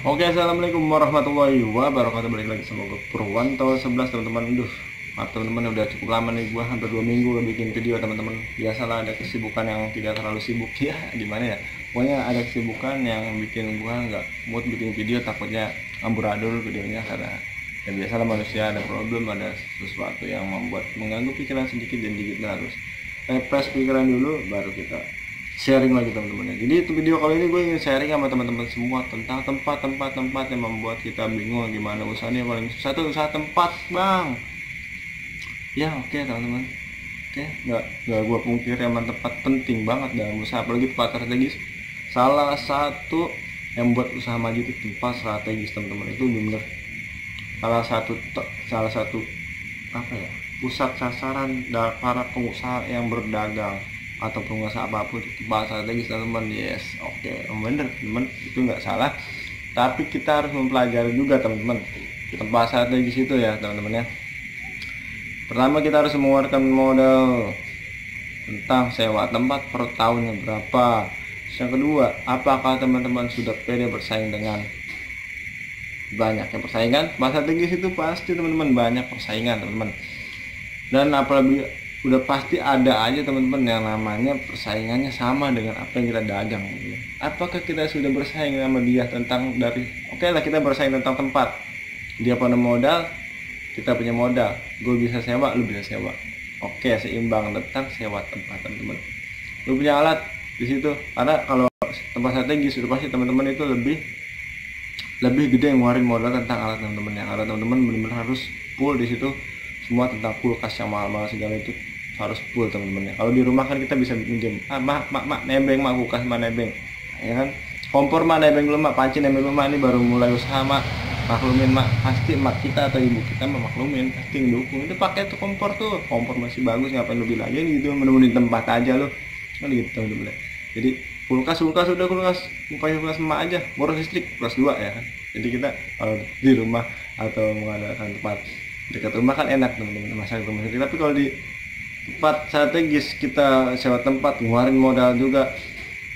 Oke, assalamualaikum warahmatullahi wabarakatuh. Balik lagi sama gue Purwanto 11 teman-teman. Maaf teman-teman, udah cukup lama nih gue hampir 2 minggu gak bikin video teman-teman. Biasalah ada kesibukan yang tidak terlalu sibuk ya, gimana ya. Pokoknya ada kesibukan yang bikin gue nggak mood bikin video, takutnya amburadul videonya karena ya biasalah manusia ada problem, ada sesuatu yang membuat mengganggu pikiran sedikit dan dikit harus refresh pikiran dulu baru kita sharing lagi teman-teman. Jadi itu video kali ini gue ingin sharing sama teman-teman semua tentang tempat yang membuat kita bingung gimana usahanya. Paling susah tuh usaha tempat bang ya. Oke teman-teman, oke, nggak gue pungkiri emang tempat penting banget dalam usaha, apalagi tempat strategis. Salah satu yang buat usaha maju itu tempat strategis teman-teman. Itu bener salah satu apa ya, pusat sasaran para pengusaha yang berdagang atau pengusaha apapun itu bahasa strategis teman-teman. Yes, oke, bener teman, itu nggak salah, tapi kita harus mempelajari juga teman-teman tempat strategis itu ya teman-teman ya. Pertama kita harus mengeluarkan modal tentang sewa tempat per tahunnya berapa. Yang kedua, apakah teman-teman sudah pede bersaing dengan banyaknya persaingan? Bahasa strategis itu pasti teman-teman banyak persaingan teman-teman, dan apalagi udah pasti ada aja teman-teman yang namanya persaingannya sama dengan apa yang kita dagang gitu. Apakah kita sudah bersaing sama dia tentang dari oke lah, kita bersaing tentang tempat, dia punya modal, kita punya modal, gue bisa sewa, lu bisa sewa, oke, seimbang tentang sewa tempat teman-teman. Lu punya alat di situ, karena kalau tempat strategis sudah pasti teman-teman itu lebih gede yang ngeluarin modal tentang alat teman-teman. Yang alat teman-teman benar-benar harus full di situ, semua tentang kulkas yang mahal-mahal segala itu harus full teman-teman. Kalau di rumah kan kita bisa minjem, mak nebeng mak, kulkas mah nebeng, ya kan, kompor mah nebeng dulu mak, panci nebeng dulu mak, ini baru mulai usaha mak, maklumin mak, pasti mak kita atau ibu kita mah maklumin, pasti ngedukung. Itu pakai tuh kompor masih bagus, ngapain lu bilangin gitu, menemuin tempat aja lo kan gitu teman-teman. Jadi kulkas udah kulkas pakai kulkas emak aja, boros listrik plus 2 ya kan. Jadi kita kalau di rumah atau mengadakan tempat dekat rumah kan enak teman-teman masak rumah sendiri. Tapi kalau di tempat strategis kita sewa tempat, ngeluarin modal juga,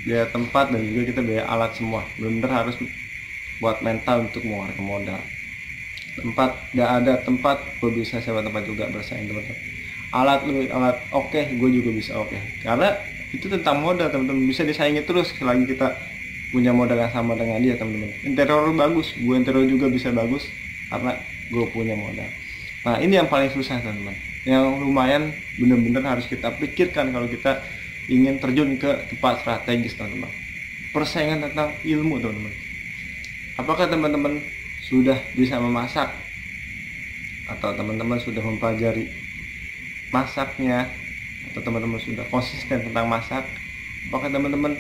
biaya tempat dan juga kita biaya alat semua. Benar-benar harus buat mental untuk mengeluarkan modal. Tempat nggak ada tempat, gue bisa sewa tempat juga bersaing teman-teman. Alat oke, gue juga bisa oke. Karena itu tentang modal teman-teman, bisa disaingi terus selagi kita punya modal yang sama dengan dia teman-teman. Interior bagus, gue interior juga bisa bagus karena gue punya modal. Nah ini yang paling susah teman-teman, yang lumayan bener-bener harus kita pikirkan kalau kita ingin terjun ke tempat strategis teman-teman. Persaingan tentang ilmu teman-teman. Apakah teman-teman sudah bisa memasak, atau teman-teman sudah mempelajari masaknya, atau teman-teman sudah konsisten tentang masak? Apakah teman-teman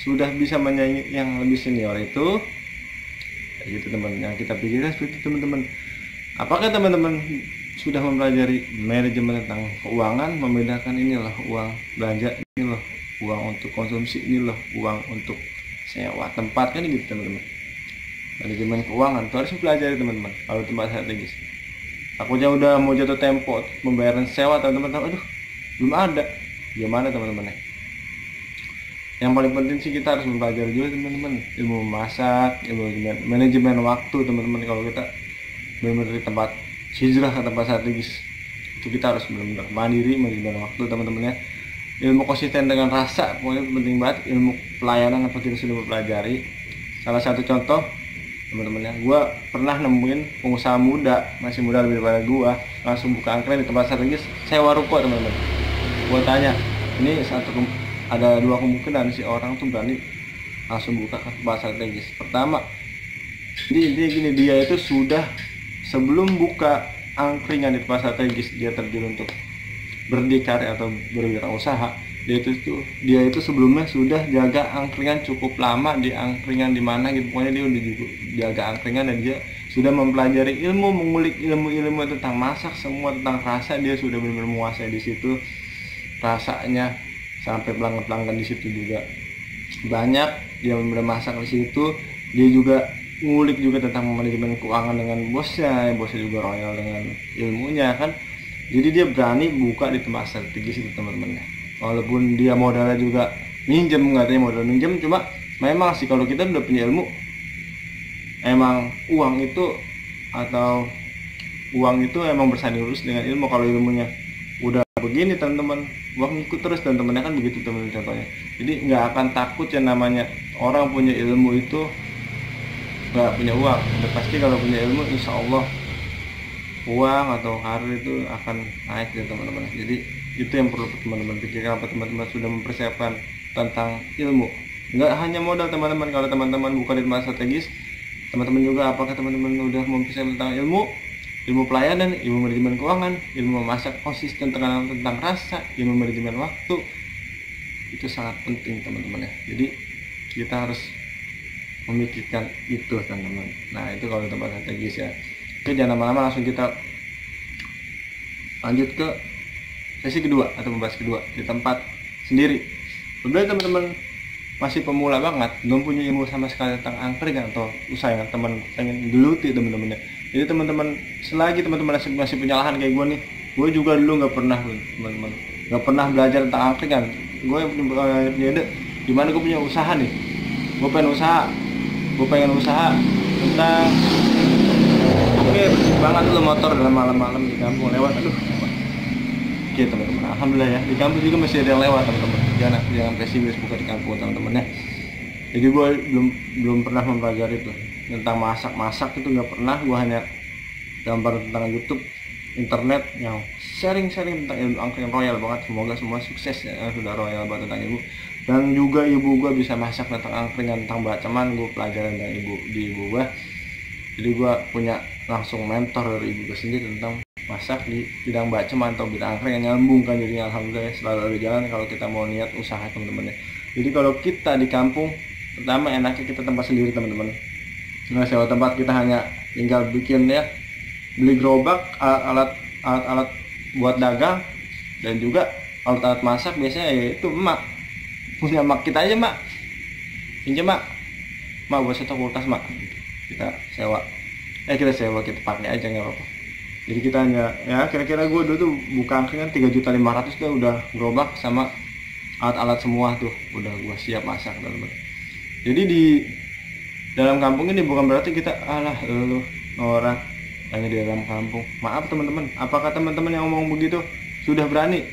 sudah bisa menyaingi yang lebih senior itu? Kayak gitu teman, yang kita pikirkan seperti itu teman-teman. Apakah teman-teman sudah mempelajari manajemen tentang keuangan, membedakan ini loh uang belanja, ini loh uang untuk konsumsi, ini loh uang untuk sewa tempat, kan gitu teman-teman. Manajemen keuangan itu harus dipelajari teman-teman kalau tempat strategis. Takutnya udah mau jatuh tempo pembayaran sewa teman-teman, aduh belum ada, gimana teman-teman ya. Yang paling penting sih kita harus mempelajari juga teman-teman ilmu memasak, ilmu manajemen waktu teman-teman. Kalau kita benar-benar di tempat hijrah ke tempat strategis itu kita harus benar-benar mandiri manajemen waktu teman-teman ya. Ilmu konsisten dengan rasa pokoknya penting banget. Ilmu pelayanan apa kita sudah mempelajari. Salah satu contoh teman-teman ya, gue pernah nemuin pengusaha muda, masih muda lebih daripada gue, langsung buka angkringan di tempat strategis, sewa ruko teman-teman. Gue tanya, ini ada dua kemungkinan si orang tuh berani langsung buka ke tempat strategis. Pertama, dia gini, dia itu sudah sebelum buka angkringan di tempat strategis, dia terjun untuk berdikari atau berwirausaha. Dia itu sebelumnya sudah jaga angkringan cukup lama di angkringan di mana gitu, pokoknya dia udah jaga angkringan dan dia sudah mempelajari mengulik ilmu tentang masak, semua tentang rasa dia sudah benar-benar menguasai di situ. Rasanya sampai pelanggan di situ juga banyak, dia benar-benar masak di situ. Dia juga ngulik juga tentang manajemen keuangan dengan bosnya juga royal dengan ilmunya kan. Jadi dia berani buka di tempat strategis itu teman-teman. Walaupun dia modalnya juga minjem, katanya modal minjem, cuma memang sih kalau kita udah punya ilmu emang uang itu atau uang itu emang bersanding lurus dengan ilmu. Kalau ilmunya udah begini teman-teman, uang ikut terus teman-teman, kan begitu teman-teman contohnya. Jadi nggak akan takut yang namanya orang punya ilmu itu nggak punya uang. Udah pasti kalau punya ilmu insya Allah uang atau karir itu akan naik ya teman-teman. Jadi itu yang perlu teman-teman pikirkan apa teman-teman sudah mempersiapkan tentang ilmu. Nggak hanya modal teman-teman, kalau teman-teman buka di tempat strategis, teman-teman juga apakah teman-teman udah mempersiapkan tentang ilmu pelayanan, ilmu manajemen keuangan, ilmu memasak konsisten tentang rasa, ilmu manajemen waktu. Itu sangat penting teman-teman ya. Jadi kita harus memikirkan itu teman-teman. Nah itu kalau tempat strategis ya. Oke, jangan lama-lama, langsung kita lanjut ke sesi kedua atau membahas kedua di tempat sendiri. Berbeda teman-teman masih pemula banget, belum punya ilmu sama sekali tentang angkringan atau usaha yang teman pengen geluti teman-teman ya. Jadi teman-teman, selagi teman-teman masih punya lahan kayak gue nih, gue juga dulu nggak pernah teman-teman, nggak pernah belajar tentang angkringan. Gue punya ide, gimana gue punya usaha nih, gue pengen usaha tentang bersih banget dulu motor dalam malam-malam di kampung lewat. Oke teman-teman, alhamdulillah ya, di kampung juga masih ada yang lewat teman-teman. Jangan pesimis buka di kampung teman-teman ya. Jadi gue belum pernah mempelajari itu tentang masak itu, nggak pernah. Gue hanya gambar tentang YouTube, internet yang sharing tentang ilmu angkringan royal banget. Semoga semua sukses ya, sudah royal banget tentang ilmu. Dan juga ibu gue bisa masak tentang angkringan, tentang baceman gue pelajaran dari ibu gue. Jadi gue punya langsung mentor dari ibu gue sendiri tentang masak di bidang baceman atau bidang angkringan, nyambung kan. Jadi alhamdulillah selalu ada jalan kalau kita mau niat usaha teman-teman ya. Jadi kalau kita di kampung, pertama enaknya kita tempat sendiri teman-teman. Nah sewa tempat, kita hanya tinggal bikin ya, beli gerobak, alat-alat buat dagang, dan juga alat-alat masak. Biasanya itu emak punya, emak kita aja, mak pinjam mak buat stok kulkas mak, kita sewa kita pakai aja nggak apa-apa. Jadi kita hanya ya, kira-kira gue dulu tuh buka angkringan 3.500.000 tuh udah gerobak sama alat-alat semua tuh udah gue siap masak teman-teman. Jadi di dalam kampung ini bukan berarti kita lu orang hanya di dalam kampung. Maaf teman-teman, apakah teman-teman yang ngomong begitu sudah berani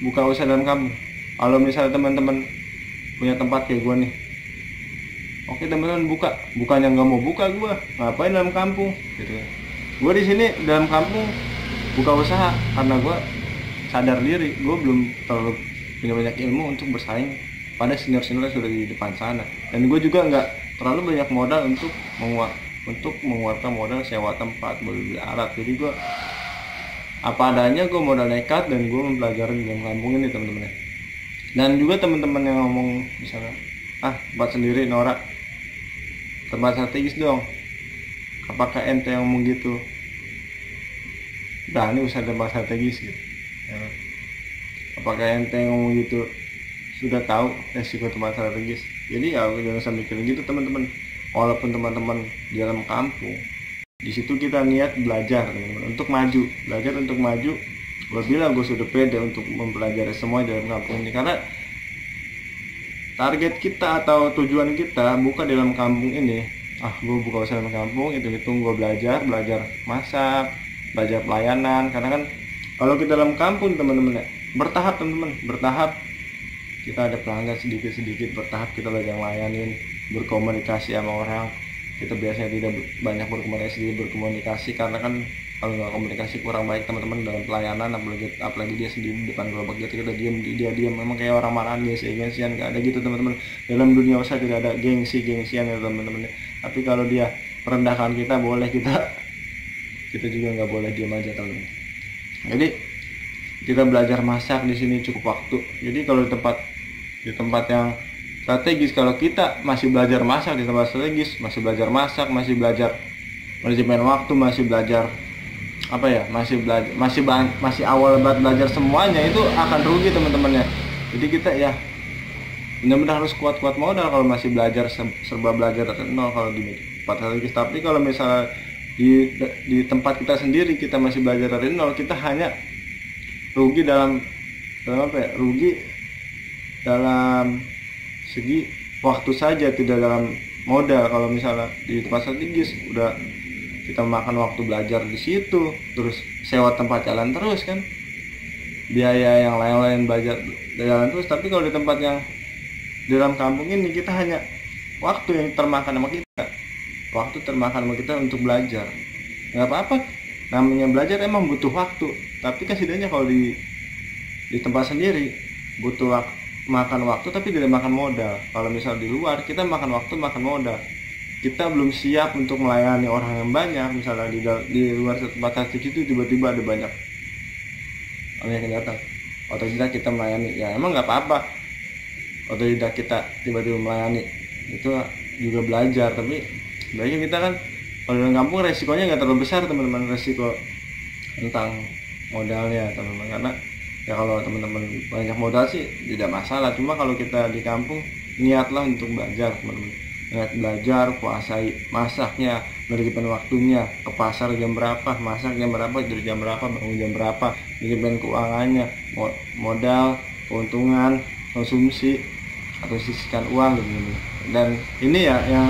buka usaha dalam kampung? Kalau misalnya teman-teman punya tempat kayak gue nih, oke teman-teman bukannya nggak mau buka, gue ngapain dalam kampung gitu ya. Gue di sini dalam kampung buka usaha karena gue sadar diri gue belum terlalu punya banyak ilmu untuk bersaing pada senior-senior yang sudah di depan sana. Dan gue juga nggak terlalu banyak modal untuk mengeluarkan modal sewa tempat, beli alat. Jadi gue apa adanya, gue modal nekat dan gue mempelajari di dalam kampung ini teman-teman. Dan juga teman-teman yang ngomong misalnya tempat sendiri norak, tempat strategis dong, apakah ente yang ngomong gitu berani usaha tempat strategis gitu ya. Apakah ente yang ngomong gitu sudah tahu resiko tempat strategis? Jadi ya jangan sampai mikir gitu teman-teman. Walaupun teman-teman di dalam kampung, di situ kita niat belajar teman-teman, untuk maju. Gue bilang gue sudah pede untuk mempelajari semua di dalam kampung ini, karena target kita atau tujuan kita bukan di dalam kampung ini. Gue buka usaha dalam kampung, itu gue belajar masak, belajar pelayanan. Karena kan kalau kita dalam kampung teman-teman ya, bertahap teman-teman, kita ada pelanggan sedikit bertahap kita belajar layanin, berkomunikasi sama orang. Kita biasanya tidak banyak berkomunikasi karena kan kalau nggak komunikasi kurang baik teman-teman dalam pelayanan, apalagi dia sendiri di depan gerobak gitu, kita diam memang kayak orang marahan, gengsian. Nggak ada gitu teman-teman. Dalam dunia usaha tidak ada gengsian ya teman-teman. Tapi kalau dia merendahkan kita, boleh kita juga nggak boleh diam aja teman-teman. Jadi kita belajar masak di sini cukup waktu. Jadi kalau di tempat yang strategis, kalau kita masih belajar masak di tempat strategis, masih belajar masak, masih belajar manajemen waktu, masih belajar masih awal banget belajar semuanya, itu akan rugi teman-teman ya. Jadi kita ya benar-benar harus kuat modal kalau masih belajar serba belajar dari nol kalau di tempat strategis. Tapi kalau misalnya di tempat kita sendiri kita masih belajar dari nol, kita hanya rugi dalam rugi dalam segi waktu saja, tidak dalam modal. Kalau misalnya di tempat strategis udah kita makan waktu belajar di situ, terus sewa tempat jalan terus kan, biaya yang lain-lain belajar jalan terus. Tapi kalau di tempat yang di dalam kampung ini, kita hanya waktu yang termakan sama kita, waktu termakan sama kita untuk belajar. Nggak apa-apa, namanya belajar emang butuh waktu, tapi kan setidaknya kalau di tempat sendiri butuh makan waktu tapi tidak makan modal. Kalau misal di luar kita makan waktu makan modal, kita belum siap untuk melayani orang yang banyak. Misalnya di luar tempat statistik itu tiba-tiba ada banyak orang yang datang, atau tidak kita melayani, ya emang nggak apa-apa. Atau tidak kita tiba-tiba melayani, itu juga belajar. Tapi sebaiknya kita kan kalau dalam kampung resikonya nggak terlalu besar teman-teman, resiko tentang modalnya teman-teman. Karena ya kalau teman-teman banyak modal sih tidak masalah, cuma kalau kita di kampung niatlah untuk belajar teman-teman, niat belajar, kuasai masaknya, manajemen waktunya, ke pasar jam berapa, masak jam berapa, tidur jam berapa, bangun jam berapa, manajemen keuangannya, modal, keuntungan, konsumsi, atau sisihkan uang gitu. Dan ini ya yang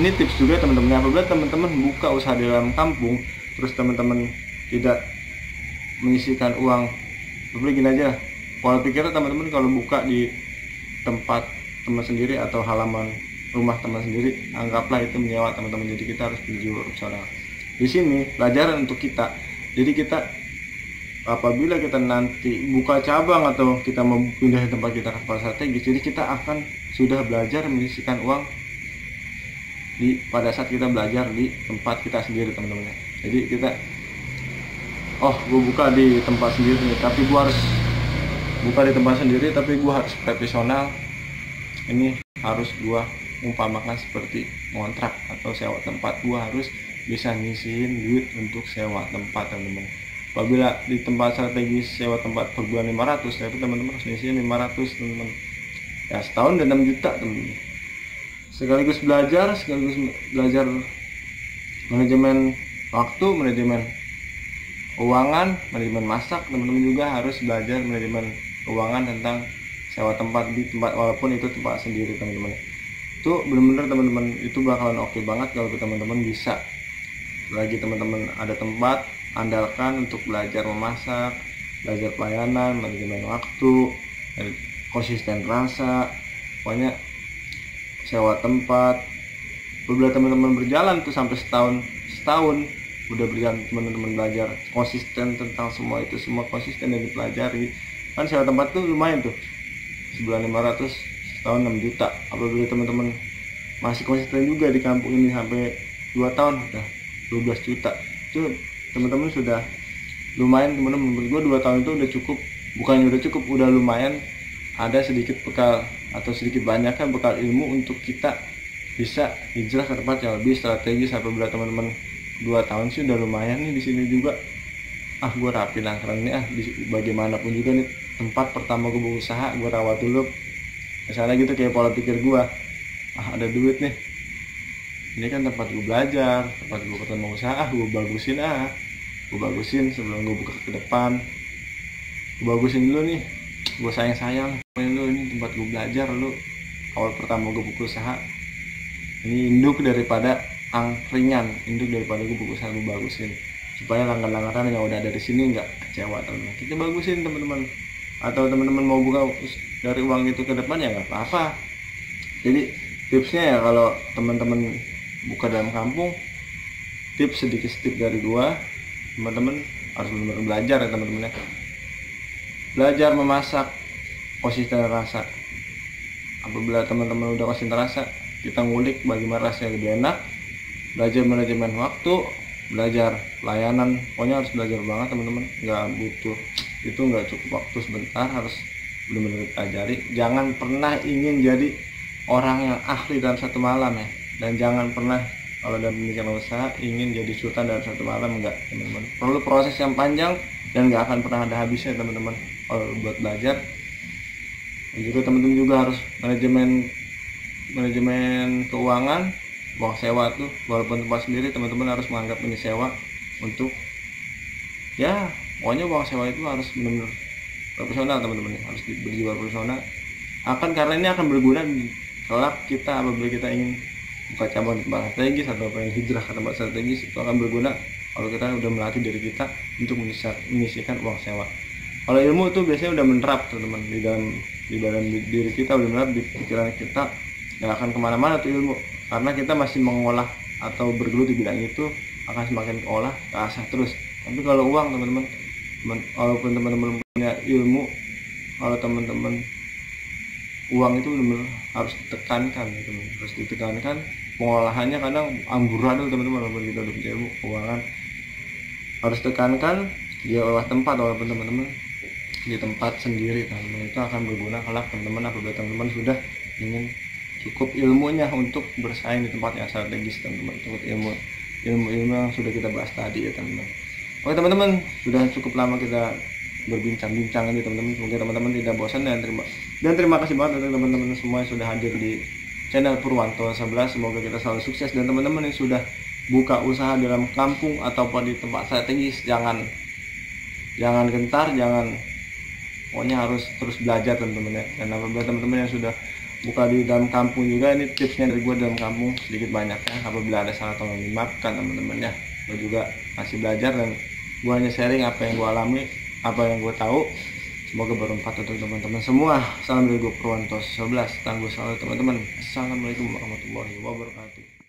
ini tips juga teman-teman, apabila teman-teman buka usaha di dalam kampung terus teman-teman tidak menyisihkan uang, seperti gini aja, pola pikirnya teman-teman kalau buka di tempat teman sendiri atau halaman rumah teman sendiri, anggaplah itu menyewa teman-teman. Jadi kita harus berjiwa profesional. Di sini pelajaran untuk kita. Jadi kita apabila kita nanti buka cabang atau kita mau pindah tempat kita ke tempat strategis, jadi kita akan sudah belajar menyisihkan uang pada saat kita belajar di tempat kita sendiri teman-teman. Jadi kita gue buka di tempat sendiri nih, tapi gue harus buka di tempat sendiri tapi gue harus profesional. Ini harus gue umpamakan seperti ngontrak atau sewa tempat, gue harus bisa ngisiin duit untuk sewa tempat teman-teman. Apabila di tempat strategis sewa tempat per bulan 500, tapi teman-teman harus ngisiin 500 teman-teman. Ya setahun dan 6 juta teman-teman. Sekaligus belajar manajemen waktu, manajemen keuangan, manajemen masak. Teman-teman juga harus belajar manajemen keuangan tentang sewa tempat di tempat, walaupun itu tempat sendiri teman-teman. Itu benar-benar teman-teman, itu bakalan oke banget kalau teman-teman bisa. Lagi teman-teman ada tempat, andalkan untuk belajar memasak, belajar pelayanan, manajemen waktu, konsisten rasa, pokoknya sewa tempat. Beberapa teman-teman berjalan tuh sampai setahun udah berjalan, teman-teman belajar konsisten tentang semua itu, semua konsisten yang dipelajari. Kan sewa tempat tuh lumayan tuh, sebulan 500, setahun 6 juta. Apabila teman-teman masih konsisten juga di kampung ini sampai 2 tahun udah 12 juta. Itu teman-teman sudah lumayan teman-teman. Menurut gue 2 tahun itu udah cukup, bukannya udah cukup, udah lumayan ada sedikit bekal atau sedikit banyak kan bekal ilmu untuk kita bisa hijrah ke tempat yang lebih strategis. Apabila teman-teman 2 tahun sih udah lumayan nih di sini juga. Gue rapi nangkran nih, bagaimanapun juga nih tempat pertama gue berusaha, gue rawat dulu. Misalnya gitu, kayak pola pikir gue, ada duit nih, ini kan tempat gue belajar, tempat gue pertama usaha, gue bagusin sebelum gue buka ke depan. Gue bagusin dulu nih, gue sayang lu, ini tempat gue belajar, lu awal pertama gue buka usaha, ini induk daripada angkringan, induk daripada gue buka usaha, gue bagusin supaya langganan-langganan yang udah ada di sini nggak kecewa teman-teman. Kita bagusin teman-teman. Atau teman-teman mau buka dari uang itu ke depan ya nggak apa-apa. Jadi tipsnya ya, kalau teman-teman buka dalam kampung, tips sedikit dari gua, teman-teman harus benar-benar belajar ya teman-teman ya. Belajar memasak, konsisten rasa. Apabila teman-teman udah konsisten rasa, kita ngulik bagaimana rasanya lebih enak. Belajar manajemen waktu, belajar pelayanan, pokoknya harus belajar banget teman-teman. Nggak butuh itu, nggak cukup waktu sebentar, harus benar-benar pelajari. Jangan pernah ingin jadi orang yang ahli dalam satu malam ya, dan jangan pernah kalau dalam pemikiran usaha ingin jadi sultan dalam satu malam. Enggak teman-teman, perlu proses yang panjang dan nggak akan pernah ada habisnya teman-teman kalau buat belajar. Dan juga teman-teman juga harus manajemen keuangan. Uang sewa tuh, walaupun tempat sendiri, teman-teman harus menganggap ini sewa untuk ya, pokoknya uang sewa itu harus benar-benar profesional teman-teman, harus berjiwa profesional. Karena ini akan berguna kelak kita apabila kita ingin buka cabang di tempat strategis atau pengen hijrah ke tempat strategis, itu akan berguna kalau kita udah melatih diri kita untuk menyisihkan uang sewa. Kalau ilmu itu biasanya udah menerap teman-teman di dalam diri kita, udah menerap di pikiran kita, nggak akan kemana-mana tuh ilmu, karena kita masih mengolah atau bergelut di bidang itu, akan semakin olah keasah terus. Tapi kalau uang teman-teman, walaupun teman-teman punya ilmu, kalau teman-teman uang itu benar-benar harus ditekankan gitu, harus ditekankan. Pengolahannya kadang amburadul teman-teman, walaupun kita udah punya ilmu keuangan, harus tekankan dia olah tempat, walaupun teman-teman di tempat sendiri teman-teman. Itu akan berguna kalau teman-teman apabila teman-teman sudah ingin cukup ilmunya untuk bersaing di tempat yang strategis teman-teman, cukup ilmu yang sudah kita bahas tadi ya teman-teman. Oke teman-teman, sudah cukup lama kita berbincang-bincang ini teman-teman. Semoga teman-teman tidak bosan, dan terima kasih banget untuk teman-teman semua yang sudah hadir di channel Purwanto 11. Semoga kita selalu sukses, dan teman-teman yang sudah buka usaha dalam kampung ataupun di tempat strategis, jangan gentar, pokoknya harus terus belajar teman-teman ya. Dan apabila teman-teman yang sudah buka di dalam kampung juga, ini tipsnya dari gue dalam kampung sedikit banyak ya. Apabila ada salah tolong dimaafkan teman-teman ya. Gue juga masih belajar, dan gue hanya sharing apa yang gue alami, apa yang gue tahu. Semoga bermanfaat untuk teman-teman semua. Salam dari gue Purwanto 11, tangguh selalu teman-teman. Assalamualaikum warahmatullahi wabarakatuh.